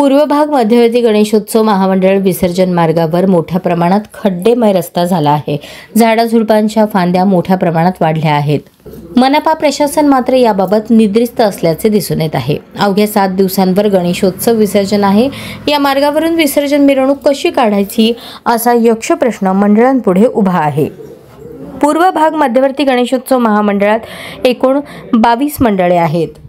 पूर्व भाग मध्यवर्ती गणेशोत्सव महामंडळ विसर्जन मार्गावर मोठ्या प्रमाणात खड्डेमय रस्ता झाला आहे। झाडाझुडपांच्या फांद्या मोठ्या प्रमाणात वाढल्या आहेत। मनपा प्रशासन मात्र याबाबत निद्रिस्त असल्याचे दिसून येत आहे। अवघ्या 7 दिवसांवर गणेशोत्सव विसर्जन आहे। या मार्गावरून विसर्जन मिरवणूक कशी काढायची असा यक्ष प्रश्न मंडळांपुढे उभा आहे। पूर्व भाग मध्यवर्ती गणेशोत्सव महामंडळात एकूण 22 मंडळे आहेत।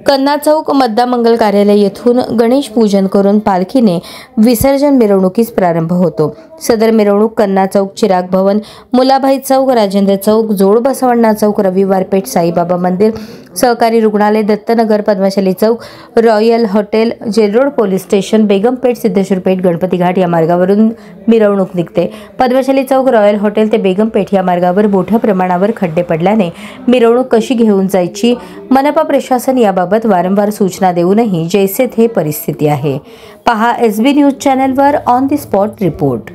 कन्ना चौक मद्दा मंगल कार्यालय येथून गणेश पूजन करून पालखीने विसर्जन मिरवणुकीस प्रारंभ होतो। सदर मिरवणूक कन्ना चौक, चिराग भवन, मुलाभाई चौक, राजेंद्र चौक, जोड बसवण्णा चौक, रविवार पेठ, साईबाबा मंदिर, सहकारी रुग्णालय, दत्तनगर, पद्मशाली चौक, royal hotel, jail road police station, Begampeth, Siddheshwar Peth, Ganpati Ghat या मार्गावरून मिरवणूक निघते। पद्मशाली चौक, रॉयल हॉटेल ते बेगमपेठ या मार्गावर मोठ्या प्रमाणावर खड्डे पडल्याने मिरवणूक कशी घेऊन जायची, मनपा प्रशासन याबाबत वारंवार सूचना देऊनही जैसे थे परिस्थिती आहे। पहा SB न्यूज चॅनलवर ऑन द स्पॉट रिपोर्ट।